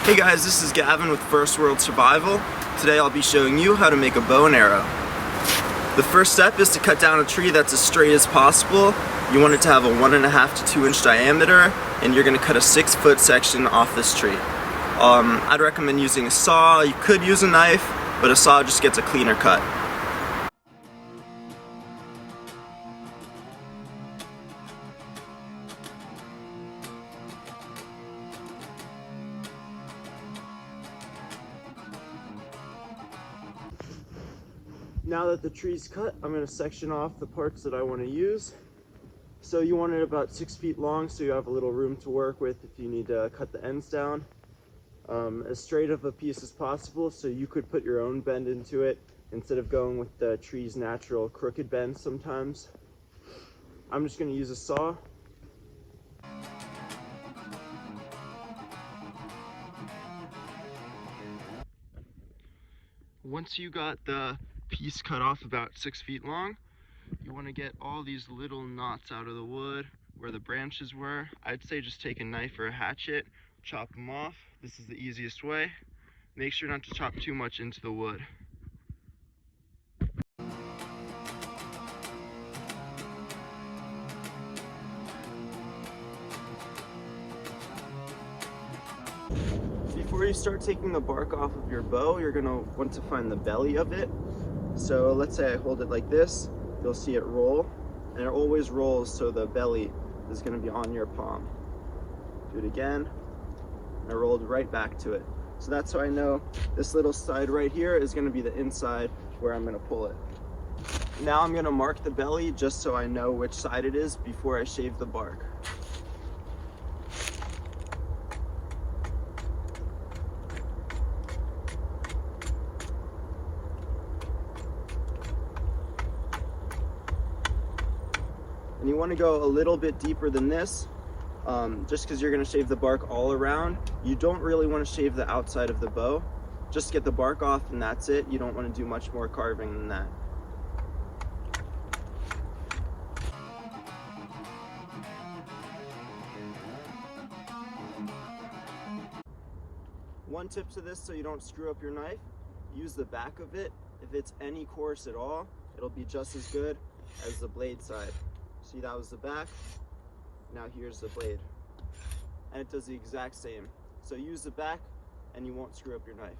Hey guys, this is Gavin with First World Survival. Today I'll be showing you how to make a bow and arrow. The first step is to cut down a tree that's as straight as possible. You want it to have a 1.5 to 2 inch diameter, and you're going to cut a 6-foot section off this tree. I'd recommend using a saw. You could use a knife, but a saw just gets a cleaner cut. Now that the tree's cut, I'm going to section off the parts that I want to use. So you want it about 6 feet long, so you have a little room to work with if you need to cut the ends down. As straight of a piece as possible, so you could put your own bend into it instead of going with the tree's natural crooked bend sometimes. I'm just going to use a saw. Once you got the piece cut off about 6 feet long, you want to get all these little knots out of the wood where the branches were. I'd say just take a knife or a hatchet, chop them off. This is the easiest way. Make sure not to chop too much into the wood. Before you start taking the bark off of your bow, you're going to want to find the belly of it. So let's say I hold it like this, you'll see it roll, and it always rolls so the belly is going to be on your palm. Do it again, and I rolled right back to it. So that's how I know this little side right here is going to be the inside where I'm going to pull it. Now I'm going to mark the belly just so I know which side it is before I shave the bark. And you want to go a little bit deeper than this, just because you're going to shave the bark all around. You don't really want to shave the outside of the bow. Just get the bark off and that's it. You don't want to do much more carving than that. One tip to this so you don't screw up your knife, use the back of it. If it's any coarse at all, it'll be just as good as the blade side. See, that was the back, now here's the blade. And it does the exact same. So use the back and you won't screw up your knife.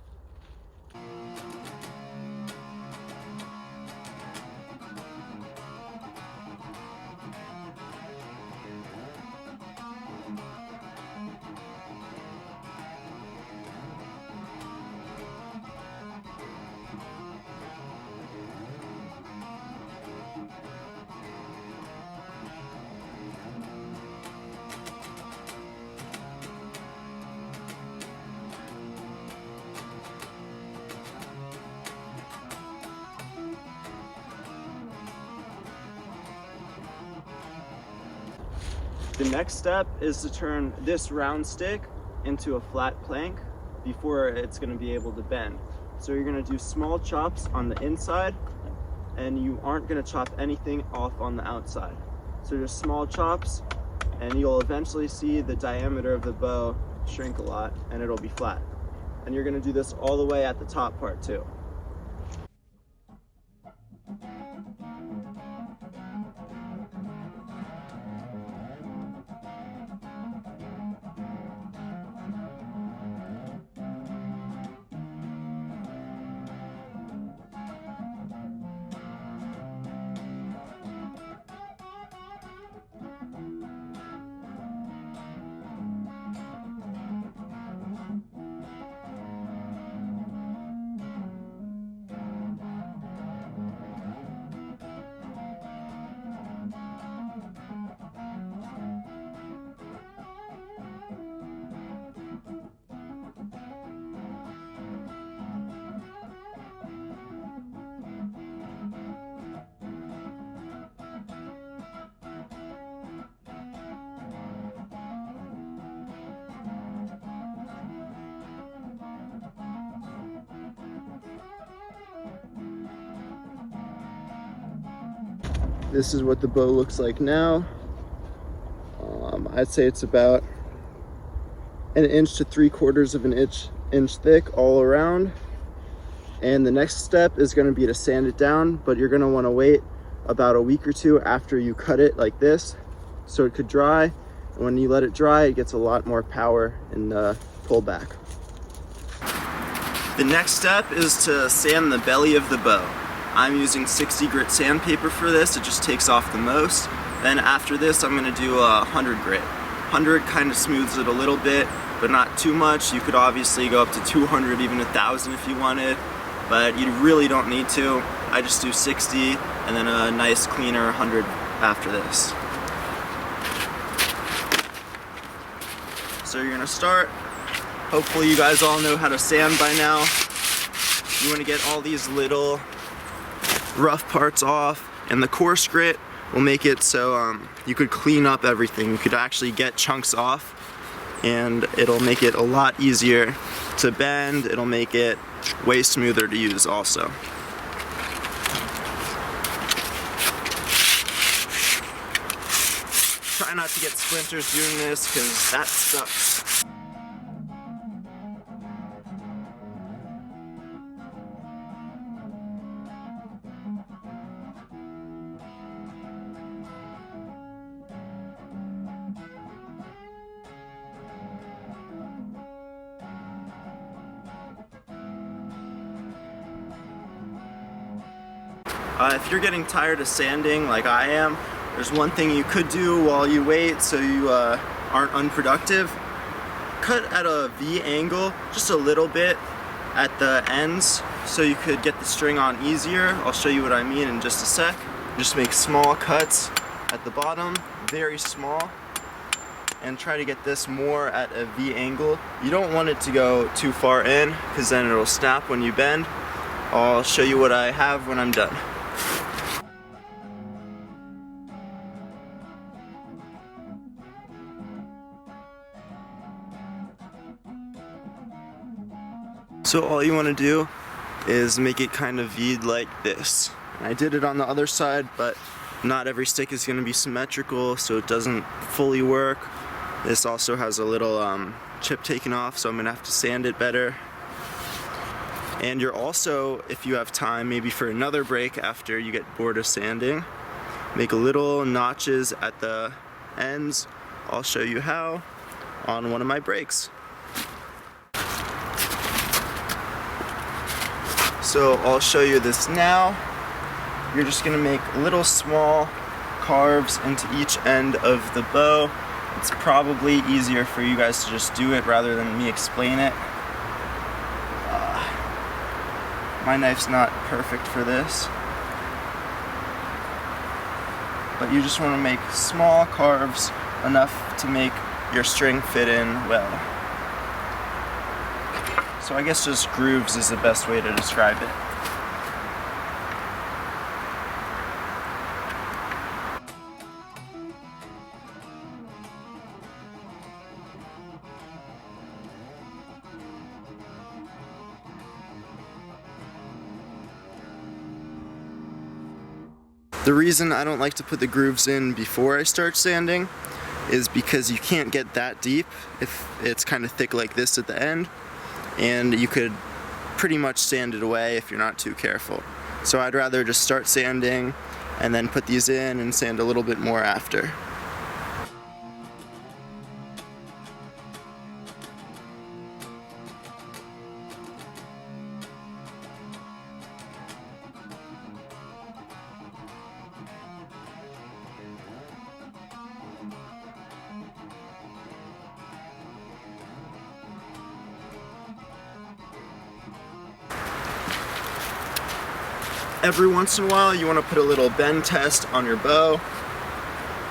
The next step is to turn this round stick into a flat plank before it's going to be able to bend. So you're going to do small chops on the inside, and you aren't going to chop anything off on the outside. So just small chops, and you'll eventually see the diameter of the bow shrink a lot and it'll be flat. And you're going to do this all the way at the top part too. This is what the bow looks like now. I'd say it's about an inch to 3/4 of an inch thick all around. And the next step is going to be to sand it down, but you're going to want to wait about a week or two after you cut it like this so it could dry. And when you let it dry, it gets a lot more power and pull back. The next step is to sand the belly of the bow. I'm using 60 grit sandpaper for this. It just takes off the most. Then after this, I'm going to do 100 grit. 100 kind of smooths it a little bit, but not too much. You could obviously go up to 200, even 1,000 if you wanted, but you really don't need to. I just do 60 and then a nice cleaner 100 after this. So you're going to start. Hopefully you guys all know how to sand by now. You want to get all these little rough parts off, and the coarse grit will make it so you could clean up everything. You could actually get chunks off, and it'll make it a lot easier to bend. It'll make it way smoother to use also. Try not to get splinters doing this, because that sucks. If you're getting tired of sanding like I am, there's one thing you could do while you wait so you aren't unproductive. Cut at a V angle just a little bit at the ends so you could get the string on easier. I'll show you what I mean in just a sec. Just make small cuts at the bottom, very small, and try to get this more at a V angle. You don't want it to go too far in because then it'll snap when you bend. I'll show you what I have when I'm done. So all you want to do is make it kind of V'd like this. I did it on the other side, but not every stick is going to be symmetrical, so it doesn't fully work. This also has a little chip taken off, so I'm going to have to sand it better. And you're also, if you have time, maybe for another break after you get bored of sanding, make little notches at the ends. I'll show you how on one of my breaks. So I'll show you this now. You're just gonna make little small carves into each end of the bow. It's probably easier for you guys to just do it rather than me explain it. My knife's not perfect for this. But you just wanna make small carves enough to make your string fit in well. So I guess just grooves is the best way to describe it. The reason I don't like to put the grooves in before I start sanding is because you can't get that deep if it's kind of thick like this at the end, and you could pretty much sand it away if you're not too careful. So I'd rather just start sanding and then put these in and sand a little bit more after. Every once in a while you want to put a little bend test on your bow.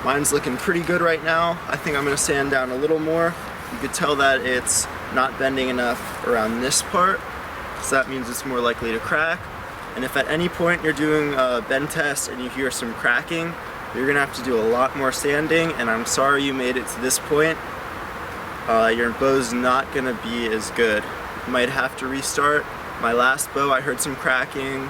Mine's looking pretty good right now. I think I'm going to sand down a little more. You could tell that it's not bending enough around this part, so that means it's more likely to crack. And if at any point you're doing a bend test and you hear some cracking, you're going to have to do a lot more sanding, and I'm sorry you made it to this point. Your bow's not going to be as good. You might have to restart. My last bow I heard some cracking.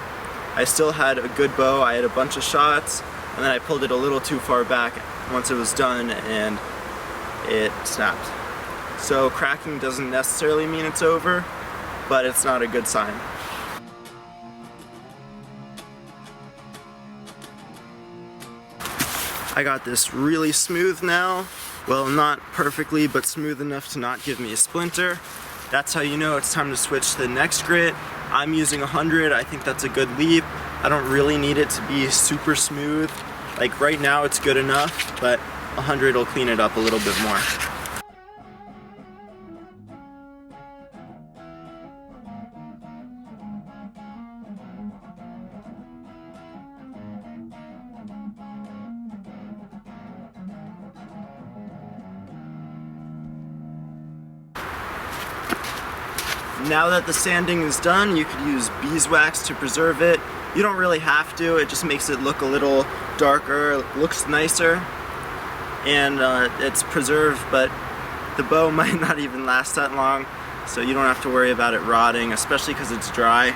I still had a good bow, I had a bunch of shots, and then I pulled it a little too far back once it was done and it snapped. So cracking doesn't necessarily mean it's over, but it's not a good sign. I got this really smooth now. Well, not perfectly, but smooth enough to not give me a splinter. That's how you know it's time to switch to the next grit. I'm using 100, I think that's a good leap. I don't really need it to be super smooth. Like right now it's good enough, but 100 will clean it up a little bit more. Now that the sanding is done, you could use beeswax to preserve it. You don't really have to, it just makes it look a little darker, looks nicer, and it's preserved, but the bow might not even last that long, so you don't have to worry about it rotting, especially because it's dry.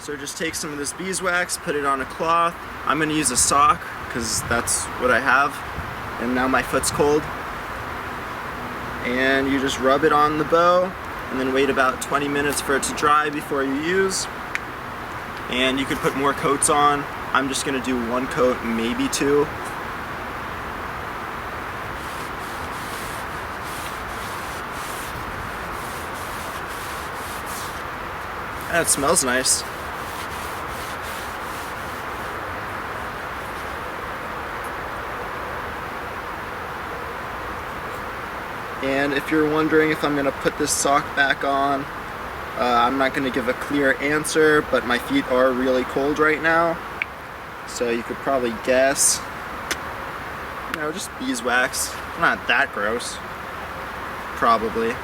So just take some of this beeswax, put it on a cloth. I'm going to use a sock, because that's what I have, and now my foot's cold. And you just rub it on the bow, and then wait about 20 minutes for it to dry before you use. And you could put more coats on. I'm just gonna do one coat, maybe two. And it smells nice. And if you're wondering if I'm going to put this sock back on, I'm not going to give a clear answer, but my feet are really cold right now. So you could probably guess. You know, just beeswax. Not that gross. Probably.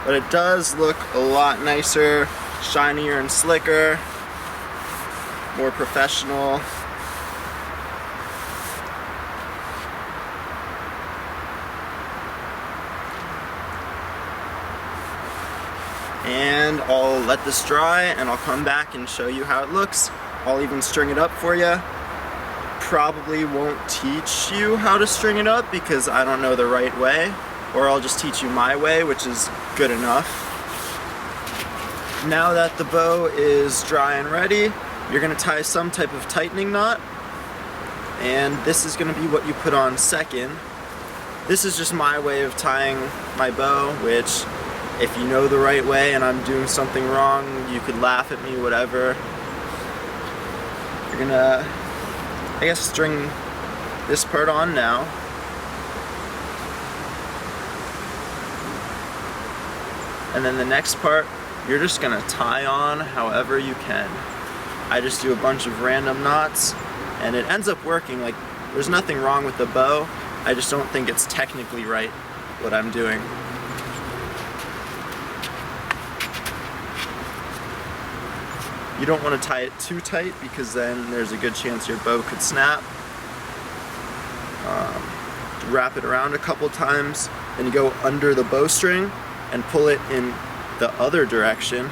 But it does look a lot nicer, shinier and slicker, more professional. And I'll let this dry and I'll come back and show you how it looks. I'll even string it up for you. Probably won't teach you how to string it up because I don't know the right way, or I'll just teach you my way, which is good enough. Now that the bow is dry and ready, you're gonna tie some type of tightening knot, and this is gonna be what you put on second. This is just my way of tying my bow, which if you know the right way and I'm doing something wrong, you could laugh at me, whatever. You're gonna, I guess, string this part on now. And then the next part, you're just gonna tie on however you can. I just do a bunch of random knots, and it ends up working. Like, there's nothing wrong with the bow, I just don't think it's technically right what I'm doing. You don't want to tie it too tight because then there's a good chance your bow could snap. Wrap it around a couple times, then you go under the bowstring and pull it in the other direction.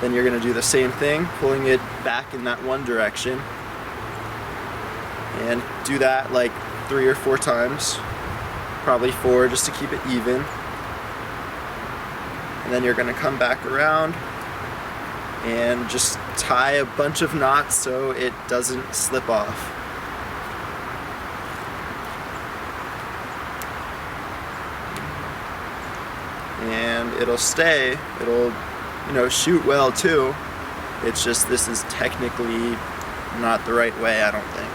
Then you're going to do the same thing, pulling it back in that one direction. And do that like 3 or 4 times, probably 4 just to keep it even. And then you're going to come back around and just tie a bunch of knots so it doesn't slip off. And it'll stay, it'll, you know, shoot well too. It's just this is technically not the right way, I don't think.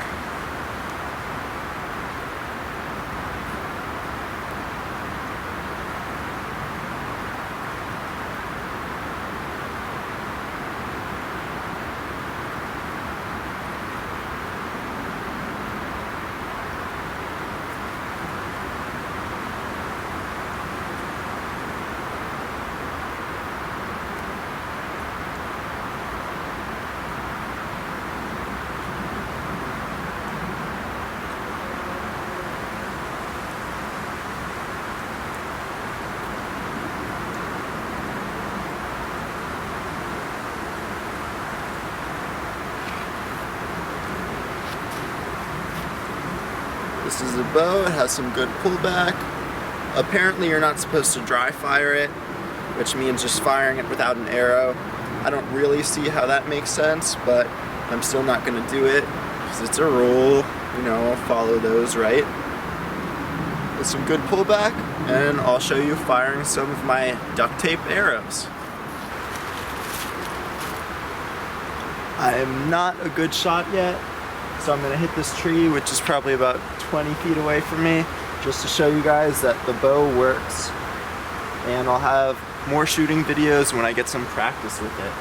This is a bow, it has some good pullback. Apparently you're not supposed to dry fire it, which means just firing it without an arrow. I don't really see how that makes sense, but I'm still not gonna do it because it's a rule, you know, I'll follow those, right? With some good pullback, and I'll show you firing some of my duct tape arrows. I am not a good shot yet, so I'm gonna hit this tree, which is probably about 20 feet away from me, just to show you guys that the bow works. And I'll have more shooting videos when I get some practice with it.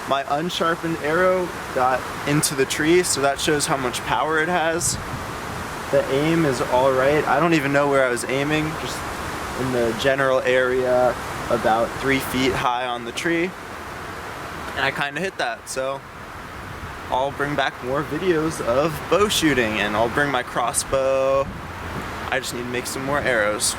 My unsharpened arrow got into the tree, so that shows how much power it has. The aim is alright. I don't even know where I was aiming, just in the general area about 3 feet high on the tree. And I kind of hit that, so I'll bring back more videos of bow shooting, and I'll bring my crossbow. I just need to make some more arrows.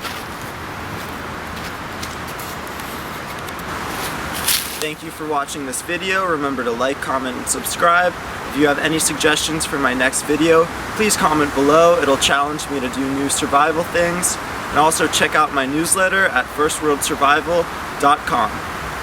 Thank you for watching this video. Remember to like, comment, and subscribe. If you have any suggestions for my next video, please comment below. It'll challenge me to do new survival things. And also check out my newsletter at firstworldsurvival.com.